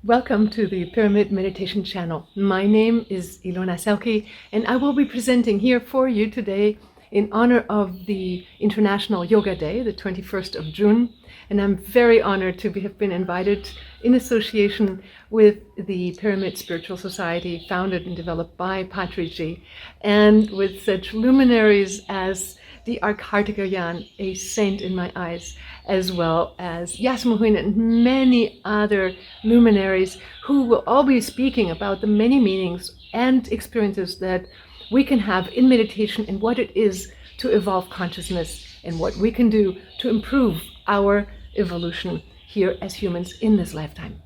Welcome to the Pyramid Meditation Channel. My name is Ilona Selke, and I will be presenting here for you today in honor of the International Yoga Day, the 21st of June. And I'm very honored to have been invited in association with the Pyramid Spiritual Society, founded and developed by Patanjali, and with such luminaries as the Kartikeyan, a saint in my eyes, as well as Yasmohin and many other luminaries who will all be speaking about the many meanings and experiences that we can have in meditation and what it is to evolve consciousness and what we can do to improve our evolution here as humans in this lifetime.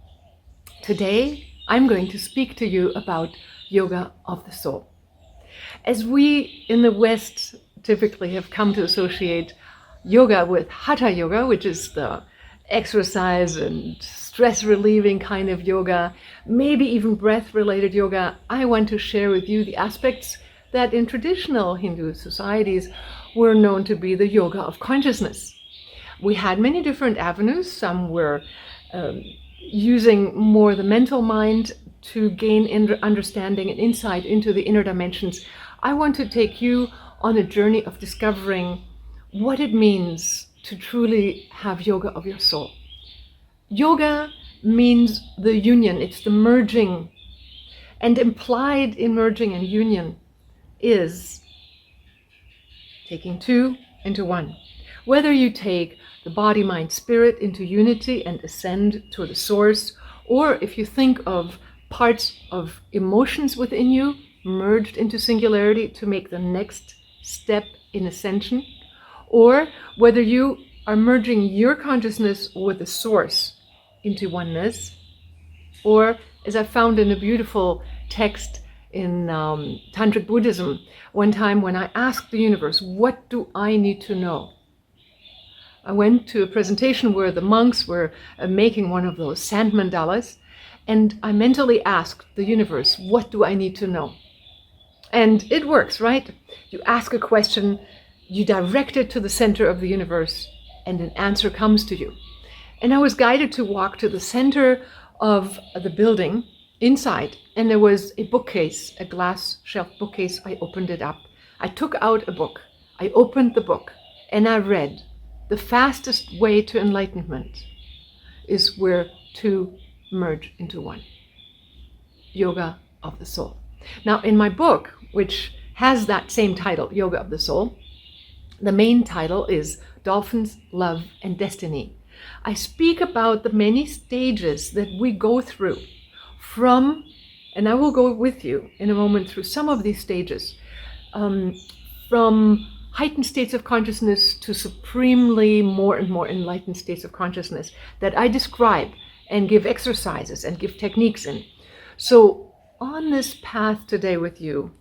Today, I'm going to speak to you about yoga of the soul. As we in the West typically have come to associate yoga with hatha yoga, which is the exercise and stress relieving kind of yoga, maybe even breath related yoga, I want to share with you the aspects that in traditional Hindu societies were known to be the yoga of consciousness. We had many different avenues. Some were using more the mental mind to gain understanding and insight into the inner dimensions. I want to take you on a journey of discovering what it means to truly have yoga of your soul. Yoga means the union, it's the merging, and implied in merging and union is taking two into one. Whether you take the body, mind, spirit into unity and ascend to the source, or if you think of parts of emotions within you merged into singularity to make the next step in ascension, or whether you are merging your consciousness with the source into oneness, or as I found in a beautiful text in Tantric Buddhism, one time when I asked the universe, what do I need to know? I went to a presentation where the monks were making one of those sand mandalas, and I mentally asked the universe, what do I need to know? And it works, right? You ask a question, you direct it to the center of the universe, and an answer comes to you. And I was guided to walk to the center of the building inside, and there was a bookcase, a glass shelf bookcase. I opened it up. I took out a book. I opened the book, and I read, the fastest way to enlightenment is where two merge into one. Yoga of the soul. Now, in my book, which has that same title, Yoga of the Soul, the main title is Dolphins, Love, and Destiny. I speak about the many stages that we go through from, and I will go with you in a moment through some of these stages, from heightened states of consciousness to supremely more and more enlightened states of consciousness that I describe and give exercises and give techniques in. So on this path today with you,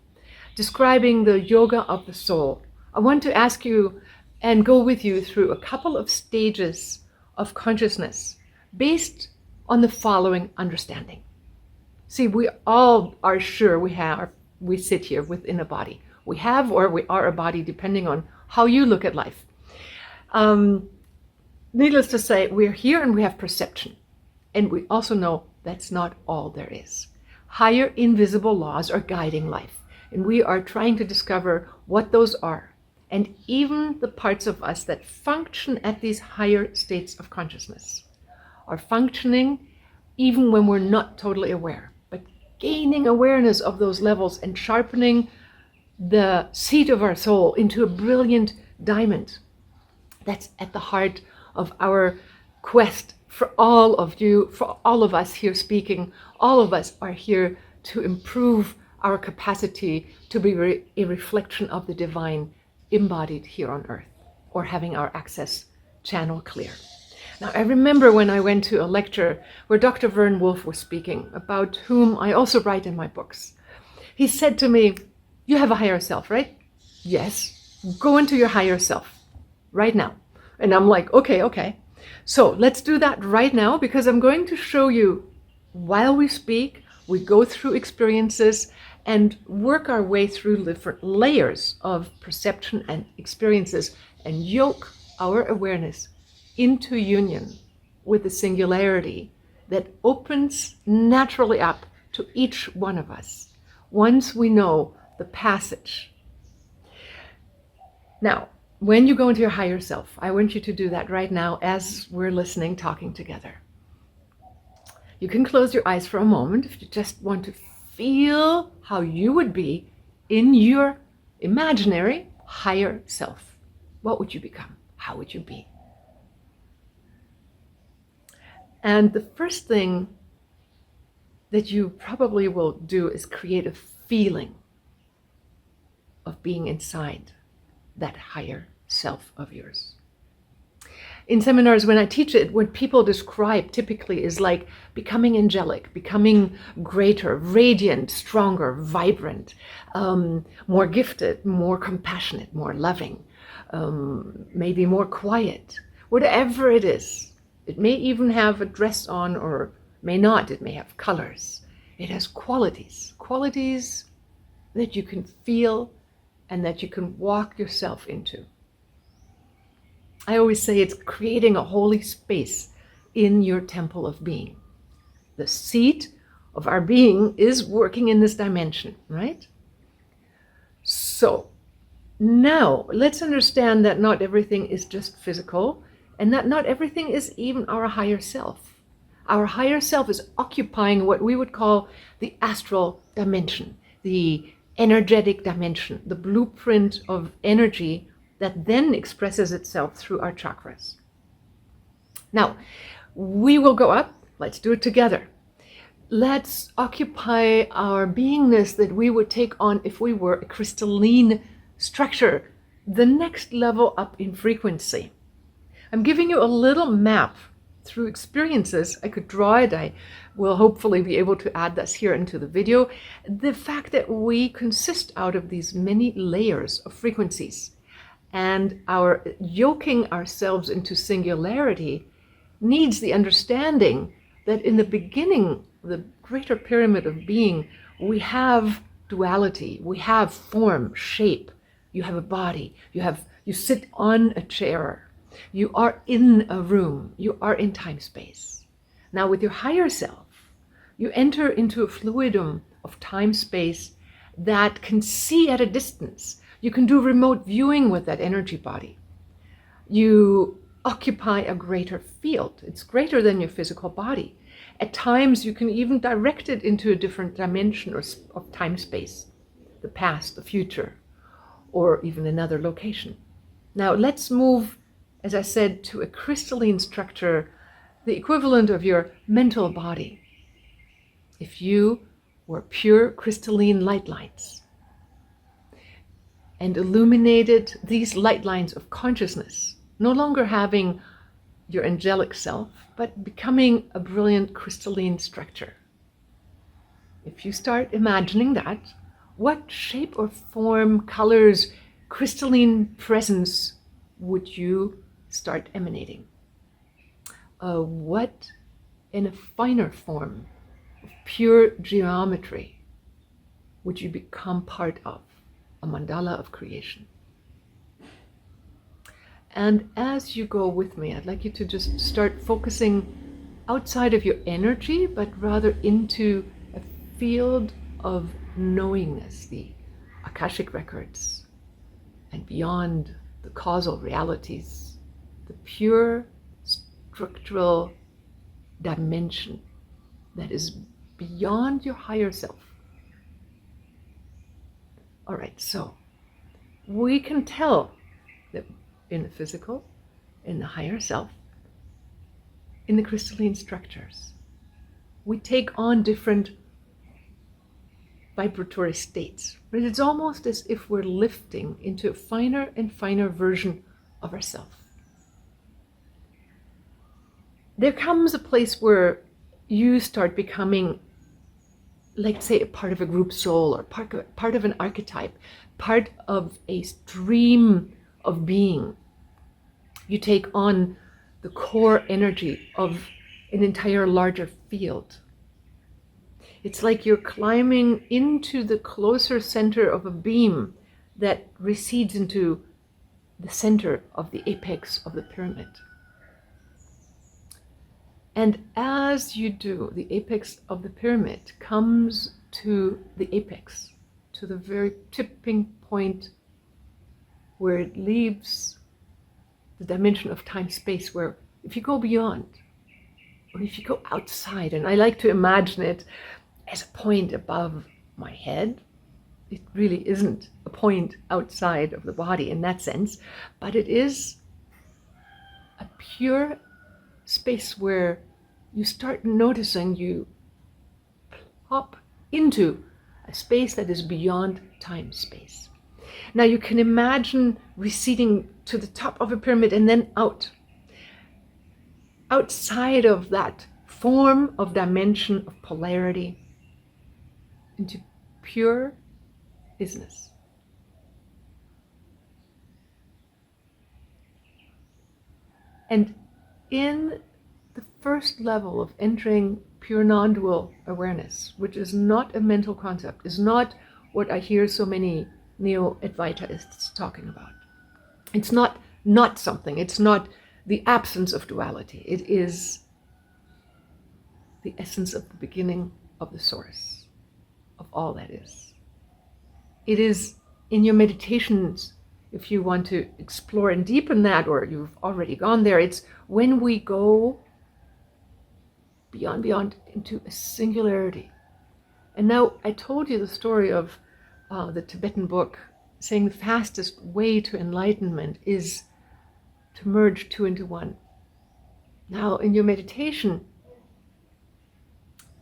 describing the yoga of the soul, I want to ask you and go with you through a couple of stages of consciousness based on the following understanding. See, we all are sure we sit here within a body. We have or we are a body depending on how you look at life. Needless to say, we're here and we have perception. And we also know that's not all there is. Higher invisible laws are guiding life. And we are trying to discover what those are. And even the parts of us that function at these higher states of consciousness are functioning even when we're not totally aware. But gaining awareness of those levels and sharpening the seat of our soul into a brilliant diamond. That's at the heart of our quest for all of you, for all of us here speaking. All of us are here to improve our capacity to be a reflection of the divine embodied here on earth, or having our access channel clear. Now, I remember when I went to a lecture where Dr. Vern Wolf was speaking, about whom I also write in my books. He said to me, you have a higher self, right? Yes. Go into your higher self right now. And I'm like, okay. So let's do that right now, because I'm going to show you while we speak, we go through experiences and work our way through different layers of perception and experiences and yoke our awareness into union with the singularity that opens naturally up to each one of us once we know the passage. Now, when you go into your higher self, I want you to do that right now as we're listening, talking together. You can close your eyes for a moment if you just want to feel how you would be in your imaginary higher self. What would you become? How would you be? And the first thing that you probably will do is create a feeling of being inside that higher self of yours. In seminars, when I teach it, what people describe typically is like becoming angelic, becoming greater, radiant, stronger, vibrant, more gifted, more compassionate, more loving, maybe more quiet, whatever it is. It may even have a dress on or may not. It may have colors. It has qualities that you can feel and that you can walk yourself into. I always say it's creating a holy space in your temple of being. The seat of our being is working in this dimension, right? So now let's understand that not everything is just physical and that not everything is even our higher self. Our higher self is occupying what we would call the astral dimension, the energetic dimension, the blueprint of energy that then expresses itself through our chakras. Now, we will go up. Let's do it together. Let's occupy our beingness that we would take on if we were a crystalline structure, the next level up in frequency. I'm giving you a little map through experiences. I could draw it. I will hopefully be able to add this here into the video. The fact that we consist out of these many layers of frequencies, and our yoking ourselves into singularity needs the understanding that in the beginning, the greater pyramid of being, we have duality, we have form, shape. You have a body, you sit on a chair, you are in a room, you are in time-space. Now with your higher self, you enter into a fluidum of time-space that can see at a distance. You can do remote viewing with that energy body. You occupy a greater field. It's greater than your physical body. At times, you can even direct it into a different dimension of time-space, the past, the future, or even another location. Now, let's move, as I said, to a crystalline structure, the equivalent of your mental body. If you were pure crystalline light lines, and illuminated these light lines of consciousness, no longer having your angelic self, but becoming a brilliant crystalline structure. If you start imagining that, what shape or form, colors, crystalline presence would you start emanating? What in a finer form of pure geometry would you become part of? A mandala of creation. And as you go with me, I'd like you to just start focusing outside of your energy, but rather into a field of knowingness, the Akashic records, and beyond the causal realities, the pure structural dimension that is beyond your higher self. All right, so we can tell that in the physical, in the higher self, in the crystalline structures, we take on different vibratory states, but it's almost as if we're lifting into a finer and finer version of ourselves. There comes a place where you start becoming, like say, a part of a group soul, or part of an archetype, part of a stream of being. You take on the core energy of an entire larger field. It's like you're climbing into the closer center of a beam that recedes into the center of the apex of the pyramid. And as you do, the apex of the pyramid comes to the apex, to the very tipping point where it leaves the dimension of time-space, where if you go beyond, or if you go outside, and I like to imagine it as a point above my head. It really isn't a point outside of the body in that sense, but it is a pure space where you start noticing you plop into a space that is beyond time-space. Now you can imagine receding to the top of a pyramid and then out. Outside of that form of dimension of polarity into pure isness. And in the first level of entering pure non-dual awareness, which is not a mental concept, is not what I hear so many neo-Advaitaists talking about. It's not something, it's not the absence of duality, it is the essence of the beginning of the source of all that is. It is in your meditations, if you want to explore and deepen that, or you've already gone there, it's when we go beyond into a singularity. And now I told you the story of the Tibetan book saying the fastest way to enlightenment is to merge two into one. Now in your meditation,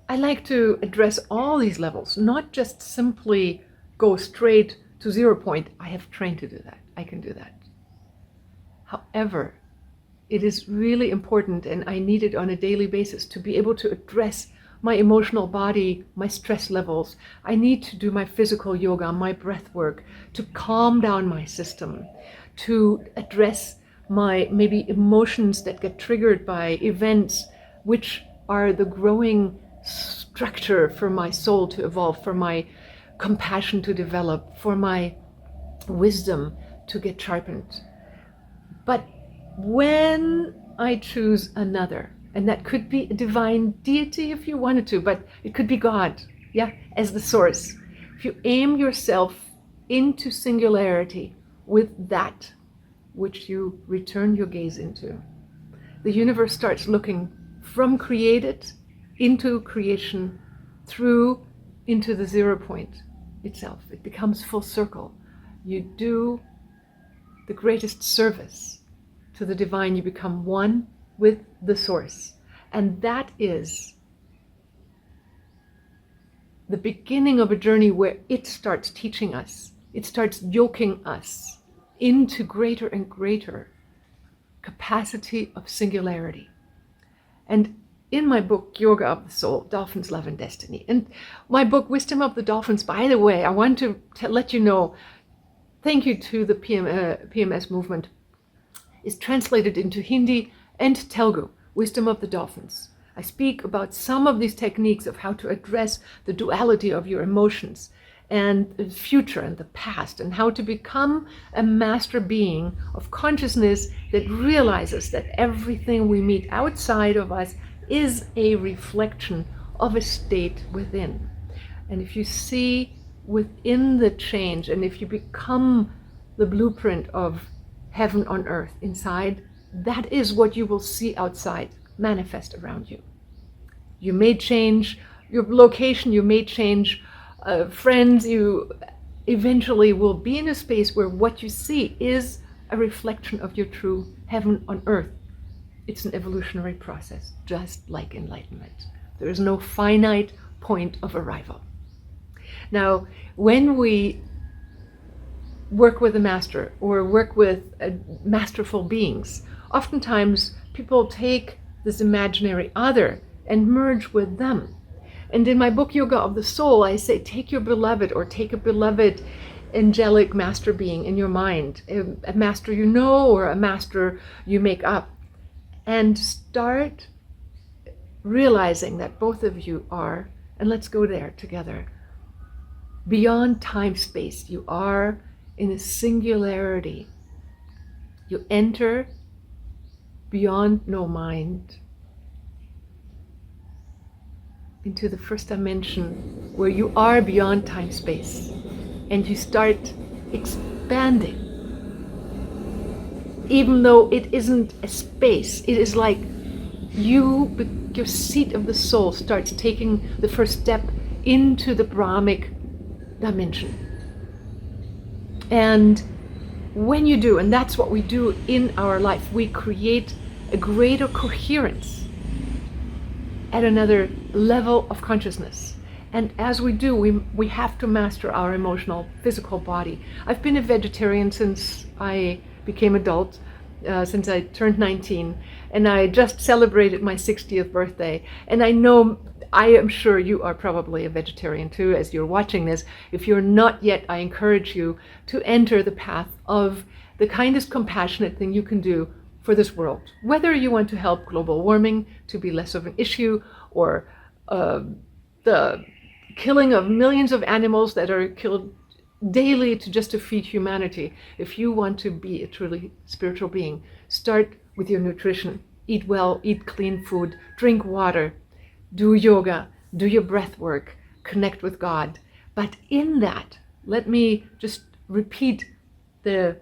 I like to address all these levels, not just simply go straight to 0 point. I have trained to do that. I can do that. However, it is really important, and I need it on a daily basis, to be able to address my emotional body, my stress levels. I need to do my physical yoga, my breath work, to calm down my system, to address my maybe emotions that get triggered by events which are the growing structure for my soul to evolve, for my compassion to develop, for my wisdom to get sharpened. But when I choose another, and that could be a divine deity if you wanted to, but it could be God, as the source. If you aim yourself into singularity with that which you return your gaze into, the universe starts looking from created into creation, through into the 0 point itself. It becomes full circle. You do the greatest service to the divine. You become one with the source. And that is the beginning of a journey where it starts teaching us. It starts yoking us into greater and greater capacity of singularity. And in my book, Yoga of the Soul, Dolphins, Love and Destiny, and my book, Wisdom of the Dolphins, by the way, I want to let you know, thank you to the PMS movement, is translated into Hindi and Telugu, Wisdom of the Dolphins. I speak about some of these techniques of how to address the duality of your emotions and the future and the past, and how to become a master being of consciousness that realizes that everything we meet outside of us is a reflection of a state within. And if you see within the change, and if you become the blueprint of heaven on earth inside, that is what you will see outside manifest around you. You may change your location, you may change friends, you eventually will be in a space where what you see is a reflection of your true heaven on earth. It's an evolutionary process, just like enlightenment. There is no finite point of arrival. Now, when we work with a master or work with masterful beings, oftentimes people take this imaginary other and merge with them. And in my book, Yoga of the Soul, I say, take your beloved, or take a beloved angelic master being in your mind, a master you know or a master you make up, and start realizing that both of you are, and let's go there together, beyond time-space. You are in a singularity. You enter beyond no mind, into the first dimension where you are beyond time-space and you start expanding. Even though it isn't a space, it is like your seat of the soul starts taking the first step into the Brahmic dimension. And when you do, and that's what we do in our life, we create a greater coherence at another level of consciousness. And as we do, we have to master our emotional, physical body. I've been a vegetarian since I became adult, since I turned 19, and I just celebrated my 60th birthday. And I am sure you are probably a vegetarian too, as you're watching this. If you're not yet, I encourage you to enter the path of the kindest, compassionate thing you can do for this world. Whether you want to help global warming to be less of an issue, or the killing of millions of animals that are killed daily to feed humanity. If you want to be a truly spiritual being, start with your nutrition. Eat well, eat clean food, drink water, do yoga, do your breath work, connect with God. But in that, let me just repeat the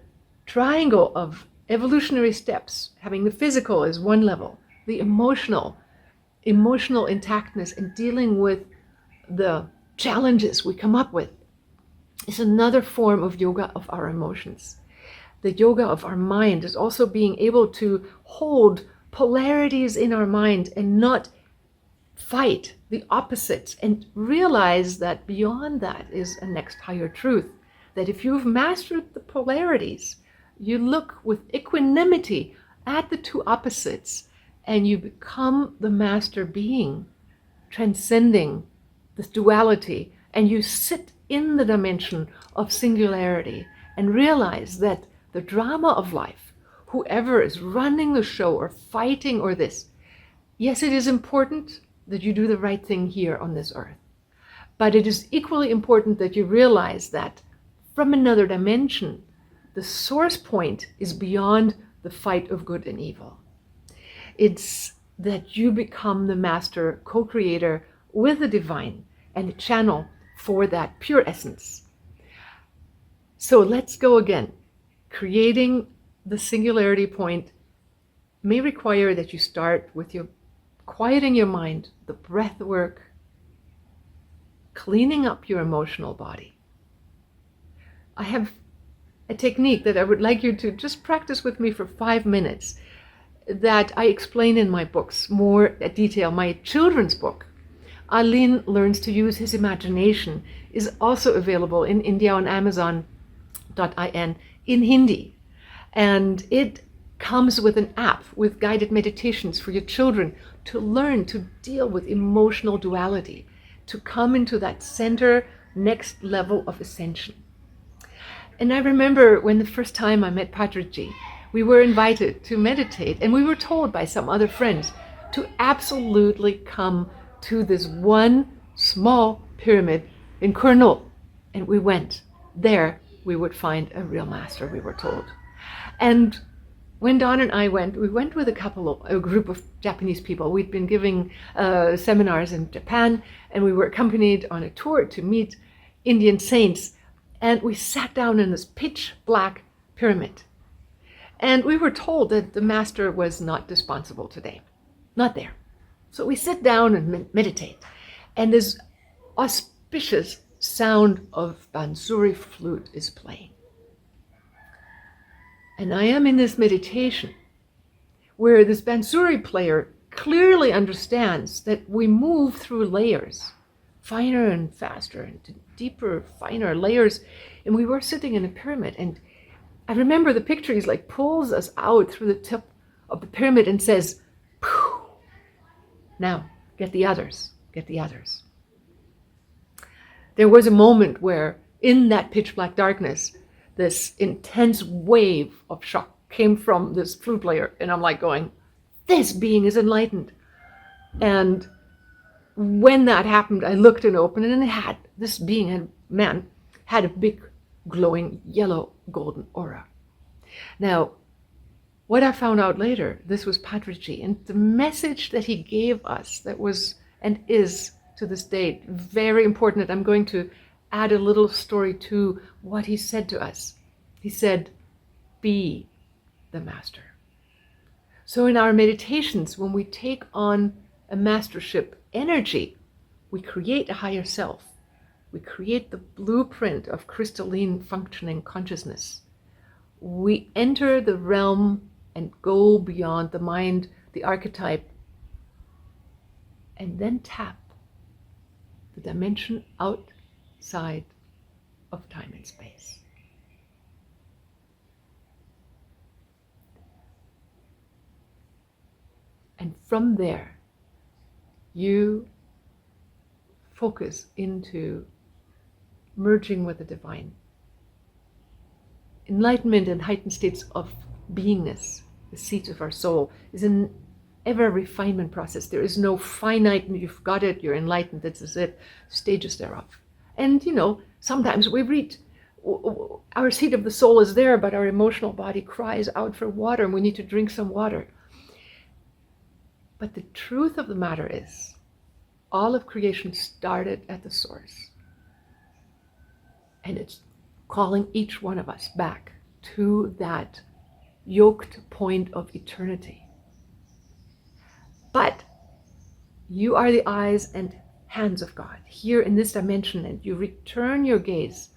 triangle of evolutionary steps. Having the physical is one level, the emotional intactness and dealing with the challenges we come up with is another form of yoga of our emotions. The yoga of our mind is also being able to hold polarities in our mind and not fight the opposites, and realize that beyond that is a next higher truth. That if you've mastered the polarities, you look with equanimity at the two opposites and you become the master being, transcending this duality, and you sit in the dimension of singularity and realize that the drama of life, whoever is running the show or fighting or this, yes, it is important that you do the right thing here on this earth. But it is equally important that you realize that from another dimension, the source point is beyond the fight of good and evil. It's that you become the master co-creator with the divine and the channel for that pure essence. So let's go again. Creating the singularity point may require that you start with your quieting your mind, the breath work, cleaning up your emotional body. I have a technique that I would like you to just practice with me for 5 minutes that I explain in my books more at detail. My children's book, Alin Learns to Use His Imagination, is also available in India on Amazon.in in Hindi. And it comes with an app with guided meditations for your children to learn to deal with emotional duality, to come into that center next level of ascension. And I remember when the first time I met Patanjali, we were invited to meditate, and we were told by some other friends to absolutely come to this one small pyramid in Kurnool. And we went. There we would find a real master, we were told. And when Don and I went, we went with a group of Japanese people. We'd been giving seminars in Japan, and we were accompanied on a tour to meet Indian saints. And we sat down in this pitch black pyramid. And we were told that the master was not responsible today, not there. So we sit down and meditate. And this auspicious sound of Bansuri flute is playing. And I am in this meditation where this Bansuri player clearly understands that we move through layers, finer and faster, and deeper, finer layers. And we were sitting in a pyramid, and I remember the picture, he's like pulls us out through the tip of the pyramid and says, "Phew, now get the others, get the others." There was a moment where in that pitch black darkness, this intense wave of shock came from this flute player, and I'm like going, this being is enlightened. And when that happened, I looked and opened, and this being, man, had a big glowing yellow golden aura. Now, what I found out later, this was Patanjali, and the message that he gave us that was and is to to this date. Very important. I'm going to add a little story to what he said to us. He said, be the master. So in our meditations, when we take on a mastership energy, we create a higher self. We create the blueprint of crystalline functioning consciousness. We enter the realm and go beyond the mind, the archetype, and then tap the dimension outside of time and space. And from there, you focus into merging with the divine. Enlightenment and heightened states of beingness, the seat of our soul, is an ever refinement process. There is no finite, you've got it, you're enlightened, this is it, stages thereof. And sometimes we read, our seat of the soul is there, but our emotional body cries out for water and we need to drink some water. But the truth of the matter is, all of creation started at the source. And it's calling each one of us back to that yoked point of eternity. But you are the eyes and hands of God here in this dimension, and you return your gaze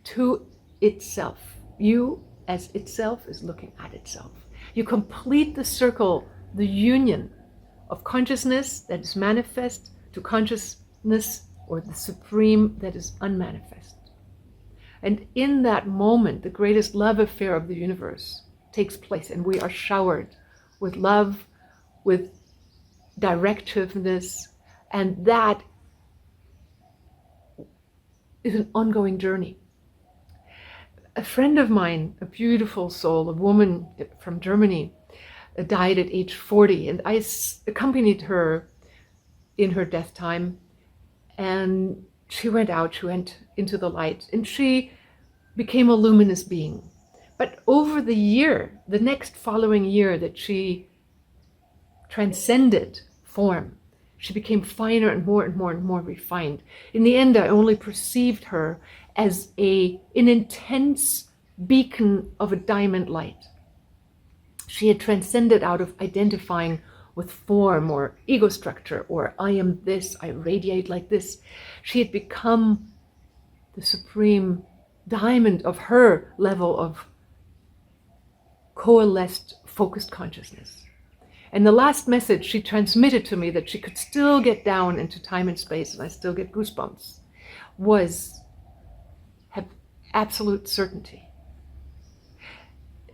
to itself. You as itself is looking at itself. You complete the circle, the union of consciousness that is manifest to consciousness or the supreme that is unmanifest. And in that moment, the greatest love affair of the universe takes place, and we are showered with love, with directiveness, and that is an ongoing journey. A friend of mine, a beautiful soul, a woman from Germany, died at age 40, and I accompanied her in her death time, and she went into the light, and she became a luminous being. But over the next following year that she transcended form, she became finer and more and more and more refined. In the end, I only perceived her as an intense beacon of a diamond light. She had transcended out of identifying with form or ego structure, or I am this, I radiate like this. She had become the supreme diamond of her level of coalesced, focused consciousness. And the last message she transmitted to me, that she could still get down into time and space, and I still get goosebumps, was have absolute certainty.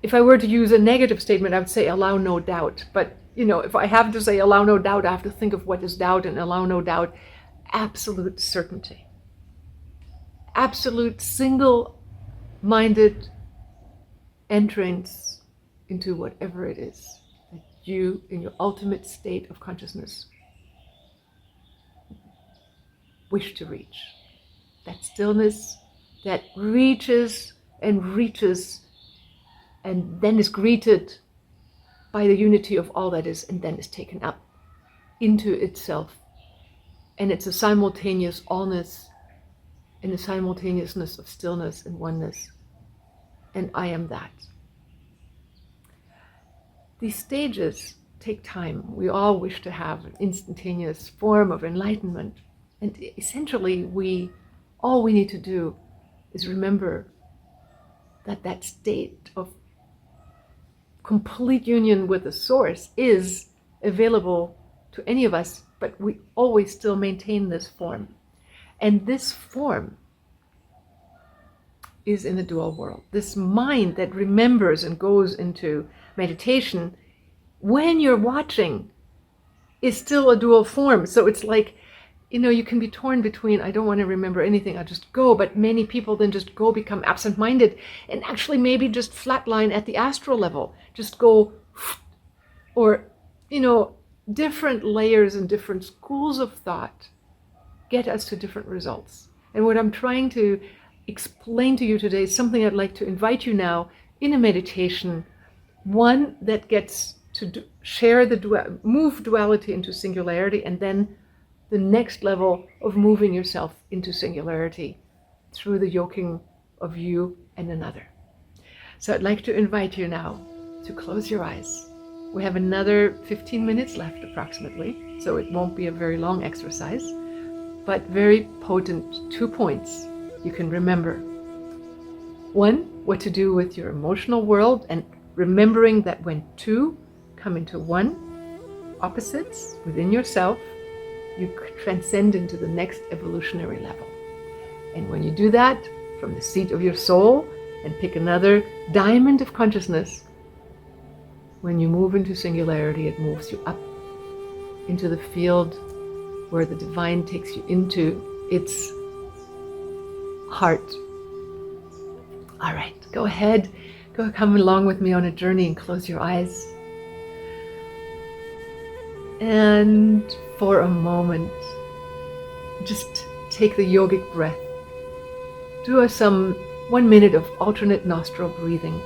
If I were to use a negative statement, I would say allow no doubt. But, if I have to say allow no doubt, I have to think of what is doubt, and allow no doubt, absolute certainty. Absolute single-minded entrance into whatever it is that you, in your ultimate state of consciousness, wish to reach. That stillness that reaches and reaches, and then is greeted by the unity of all that is, and then is taken up into itself. And it's a simultaneous allness and a simultaneousness of stillness and oneness. And I am that. These stages take time. We all wish to have an instantaneous form of enlightenment. And essentially, all we need to do is remember that state of complete union with the source is available to any of us, but we always still maintain this form. And this form is in the dual world. This mind that remembers and goes into meditation, when you're watching, is still a dual form. So it's like, you can be torn between, I don't want to remember anything, I'll just go. But many people then just go, become absent-minded, and actually maybe just flatline at the astral level. Just go, or, different layers and different schools of thought get us to different results. And what I'm trying to explain to you today is something I'd like to invite you now in a meditation, one that gets to share move duality into singularity, and then the next level of moving yourself into singularity through the yoking of you and another. So I'd like to invite you now to close your eyes. We have another 15 minutes left approximately, so it won't be a very long exercise, but very potent 2 points you can remember. One, what to do with your emotional world, and remembering that when two come into one, opposites within yourself, you transcend into the next evolutionary level. And when you do that from the seat of your soul and pick another diamond of consciousness, when you move into singularity, it moves you up into the field where the divine takes you into its heart. All right, go ahead, come along with me on a journey and close your eyes. And for a moment, just take the yogic breath. Do some 1 minute of alternate nostril breathing.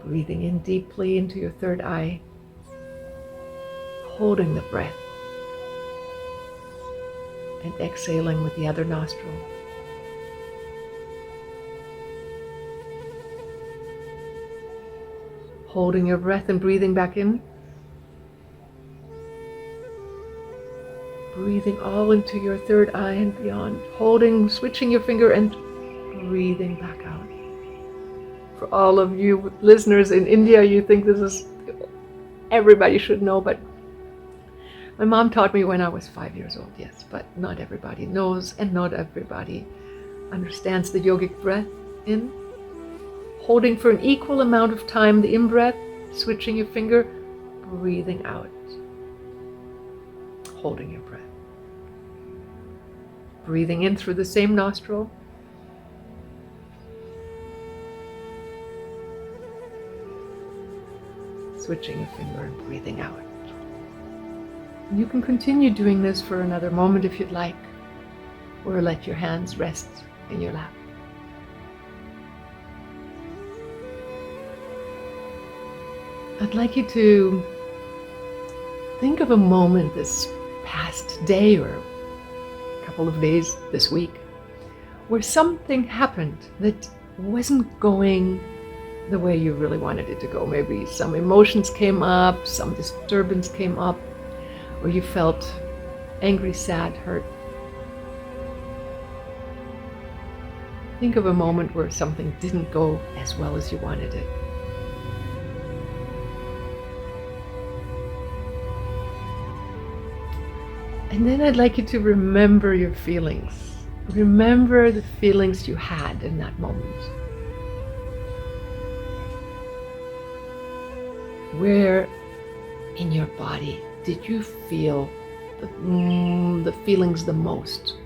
Breathing in deeply into your third eye, holding the breath, and exhaling with the other nostril. Holding your breath and breathing back in. Breathing all into your third eye and beyond. Holding, switching your finger and breathing back out. For all of you listeners in India, you think this is, everybody should know, but my mom taught me when I was 5 years old, yes, but not everybody knows and not everybody understands the yogic breath in. Holding for an equal amount of time the in-breath, switching your finger, breathing out. Holding your breath. Breathing in through the same nostril. Switching your finger and breathing out. You can continue doing this for another moment if you'd like, or let your hands rest in your lap. I'd like you to think of a moment this past day or a couple of days this week where something happened that wasn't going the way you really wanted it to go. Maybe some emotions came up, some disturbance came up, or you felt angry, sad, hurt. Think of a moment where something didn't go as well as you wanted it. And then I'd like you to remember your feelings. Remember the feelings you had in that moment. Where in your body did you feel the feelings the most?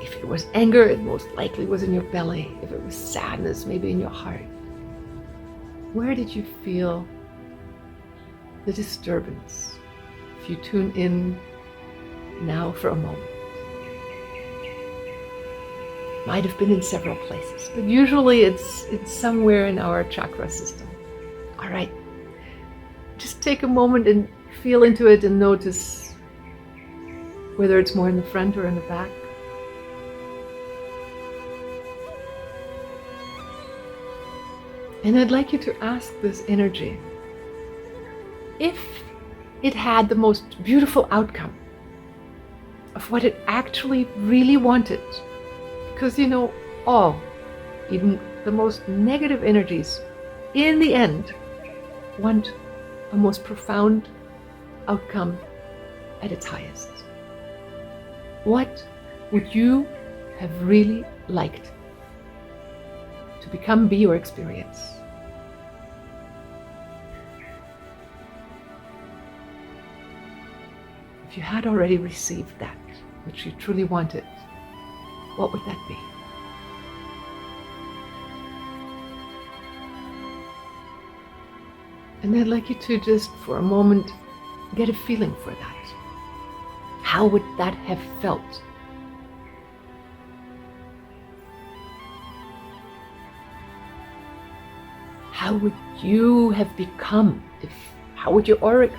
If it was anger, it most likely was in your belly. If it was sadness, maybe in your heart. Where did you feel the disturbance? If you tune in now for a moment. Might have been in several places, but usually it's somewhere in our chakra system. All right, just take a moment and feel into it and notice whether it's more in the front or in the back. And I'd like you to ask this energy if it had the most beautiful outcome of what it actually really wanted. Because all, even the most negative energies, in the end, want a most profound outcome at its highest. What would you have really liked to become, be, or experience? If you had already received that which you truly wanted, what would that be? And I'd like you to just for a moment get a feeling for that. How would that have felt? how would you have become? How would your auric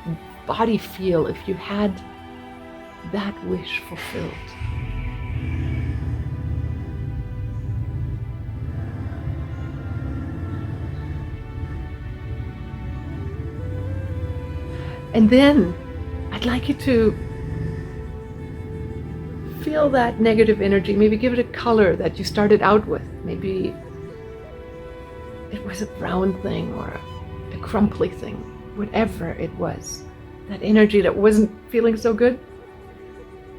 body feel if you had that wish fulfilled? And then I'd like you to feel that negative energy, maybe give it a color that you started out with. Maybe it was a brown thing or a crumply thing, whatever it was, that energy that wasn't feeling so good.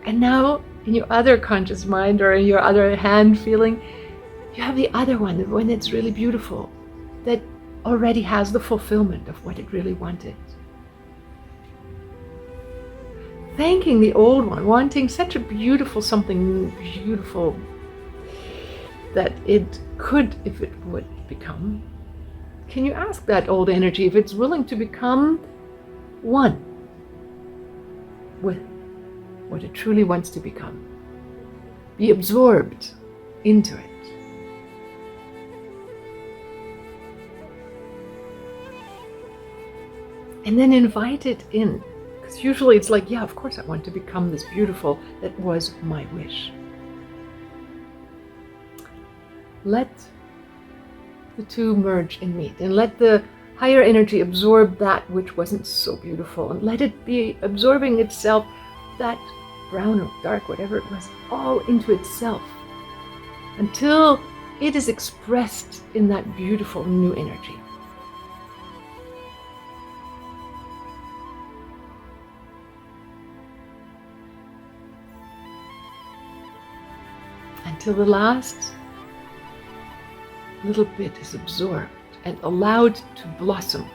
And now in your other conscious mind or in your other hand feeling, you have the other one, the one that's really beautiful, that already has the fulfillment of what it really wanted. Thanking the old one, wanting such a beautiful, something beautiful that it could, if it would, become. Can you ask that old energy if it's willing to become one with what it truly wants to become? Be absorbed into it. And then invite it in. Because usually it's like, yeah, of course I want to become this beautiful. That was my wish. Let the two merge and meet, and let the higher energy absorb that which wasn't so beautiful, and let it be absorbing itself, that brown or dark, whatever it was, all into itself, until it is expressed in that beautiful new energy. Until the last little bit is absorbed and allowed to blossom,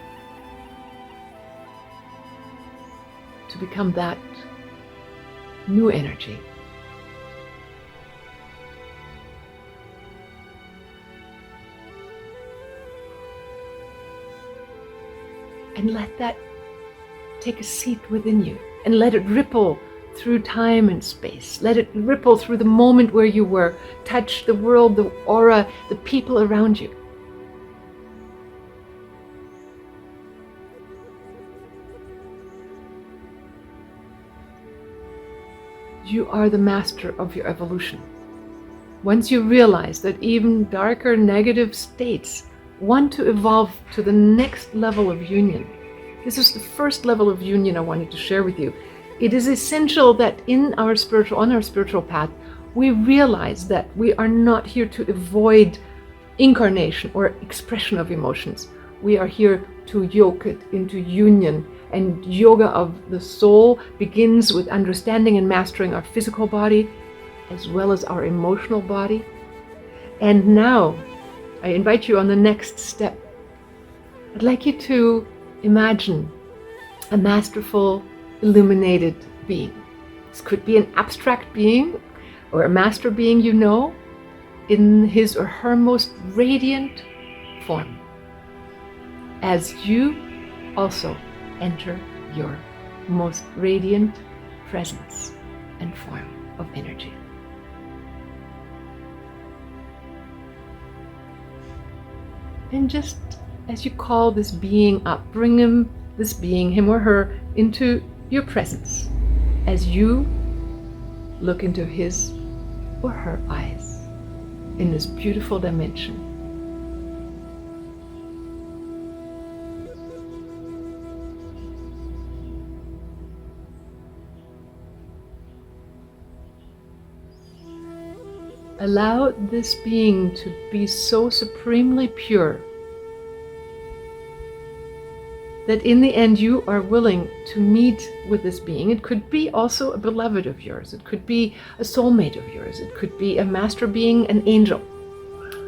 to become that new energy. And let that take a seat within you, and let it ripple through time and space. Let it ripple through the moment where you were, touch the world, the aura, the people around you. You are the master of your evolution. Once you realize that even darker negative states want to evolve to the next level of union, this is the first level of union I wanted to share with you. It is essential that on our spiritual path, we realize that we are not here to avoid incarnation or expression of emotions. We are here to yoke it into union. And yoga of the soul begins with understanding and mastering our physical body as well as our emotional body. And now I invite you on the next step. I'd like you to imagine a masterful, illuminated being. This could be an abstract being or a master being you know in his or her most radiant form, as you also enter your most radiant presence and form of energy. And just as you call this being up, bring this being, him or her, into your presence as you look into his or her eyes in this beautiful dimension. Allow this being to be so supremely pure that in the end you are willing to meet with this being. It could be also a beloved of yours. It could be a soulmate of yours. It could be a master being, an angel,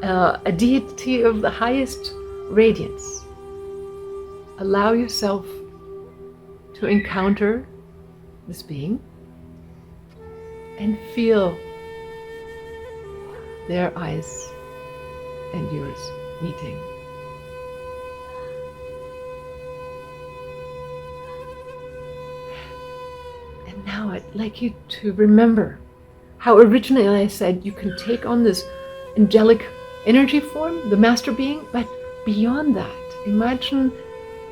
a deity of the highest radiance. Allow yourself to encounter this being and feel their eyes and yours meeting. And now I'd like you to remember how originally I said you can take on this angelic energy form, the master being, but beyond that, Imagine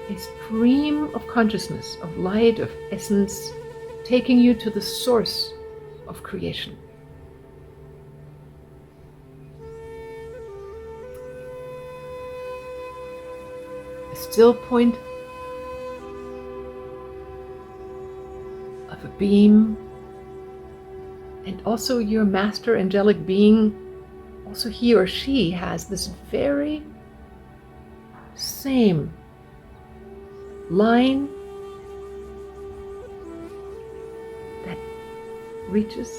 a stream of consciousness, of light, of essence, taking you to the source of creation. A still point of a beam, and also your master angelic being, also he or she has this very same line that reaches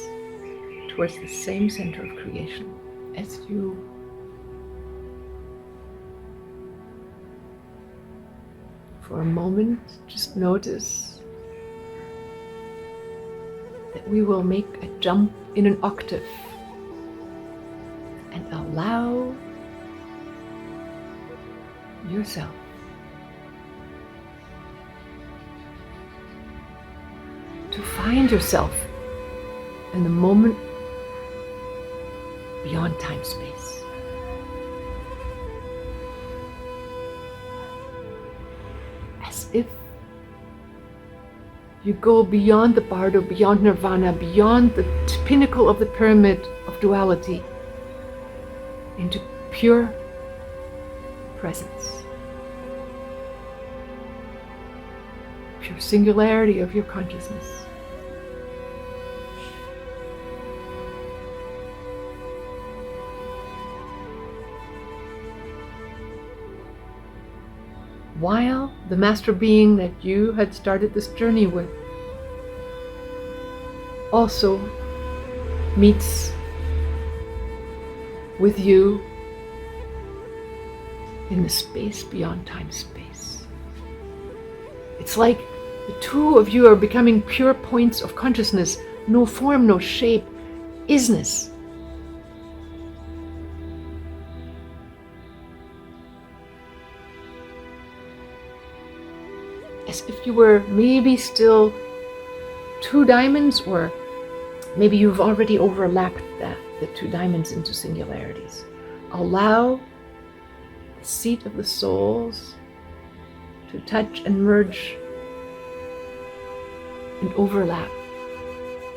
towards the same center of creation as you. For a moment, just notice that we will make a jump in an octave and allow yourself to find yourself in the moment beyond time-space. As if you go beyond the bardo, beyond nirvana, beyond the pinnacle of the pyramid of duality, into pure presence, pure singularity of your consciousness. While the master being that you had started this journey with also meets with you in the space beyond time-space. It's like the two of you are becoming pure points of consciousness, no form, no shape, isness. As if you were maybe still two diamonds, or maybe you've already overlapped the two diamonds into singularities. Allow the seat of the souls to touch and merge and overlap,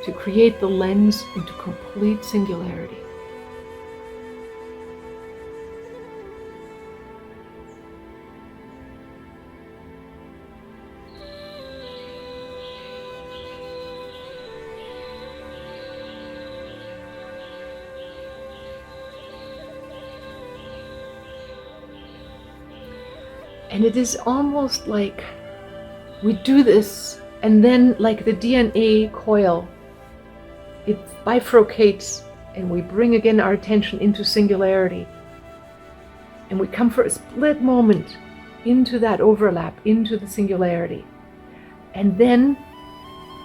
to create the lens into complete singularity. And it is almost like we do this, and then like the DNA coil, it bifurcates, and we bring again our attention into singularity. And we come for a split moment into that overlap, into the singularity. And then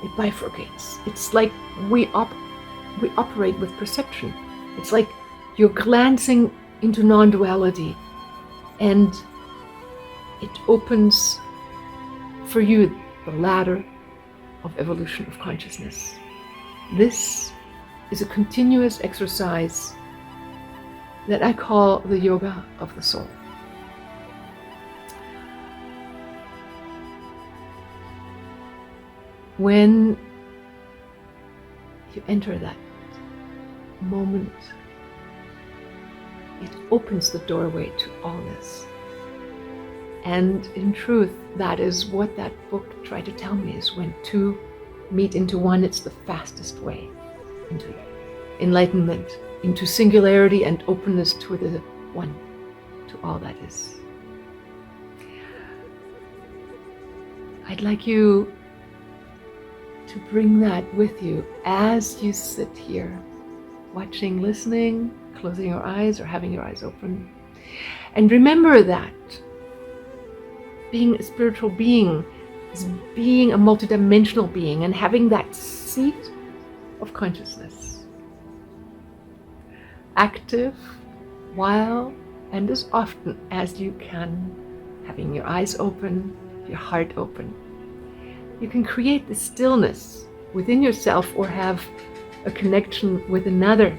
it bifurcates. It's like we operate with perception. It's like you're glancing into non-duality, and it opens for you the ladder of evolution of consciousness. This is a continuous exercise that I call the yoga of the soul. When you enter that moment, it opens the doorway to allness. And in truth, that is what that book tried to tell me, is when two meet into one, it's the fastest way into enlightenment, into singularity and openness to the one, to all that is. I'd like you to bring that with you as you sit here, watching, listening, closing your eyes or having your eyes open. And remember that being a spiritual being is being a multidimensional being and having that seat of consciousness, active while and as often as you can, having your eyes open, your heart open. You can create the stillness within yourself or have a connection with another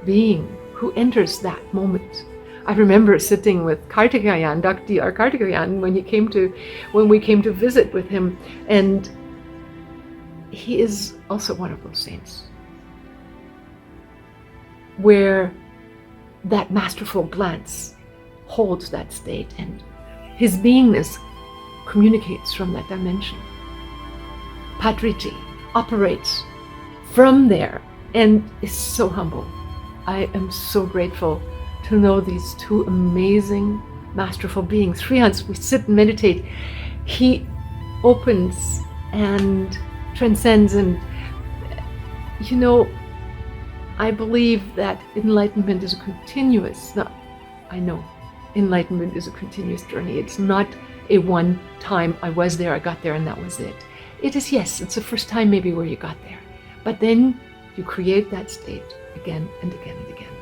being who enters that moment. I remember sitting with Kartikeyan, Dr. Kartikeyan, when we came to visit with him, and he is also one of those saints where that masterful glance holds that state, and his beingness communicates from that dimension. Vritti operates from there and is so humble. I am so grateful to know these two amazing, masterful beings. Srihans, we sit and meditate. He opens and transcends, and I believe that enlightenment is a continuous, enlightenment is a continuous journey. It's not a one time, I was there, I got there, and that was it. It is, yes, it's the first time maybe where you got there. But then you create that state again and again and again.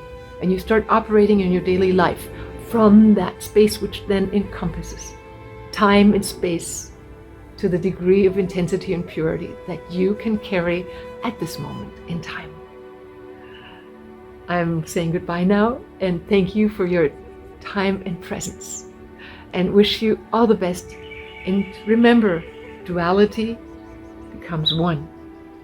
And you start operating in your daily life from that space, which then encompasses time and space to the degree of intensity and purity that you can carry at this moment in time. I'm saying goodbye now, and thank you for your time and presence, and wish you all the best. And remember, duality becomes one,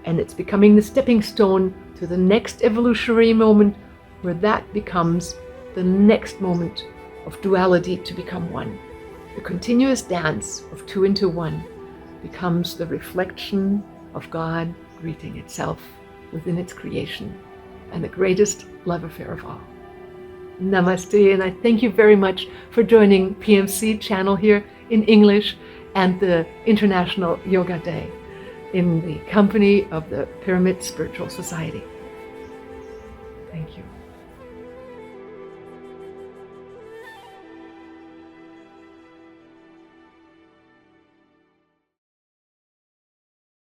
and it's becoming the stepping stone to the next evolutionary moment, where that becomes the next moment of duality to become one. The continuous dance of two into one becomes the reflection of God greeting itself within its creation, and the greatest love affair of all. Namaste, and I thank you very much for joining PMC channel here in English and the International Yoga Day in the company of the Pyramid Spiritual Society. Thank you.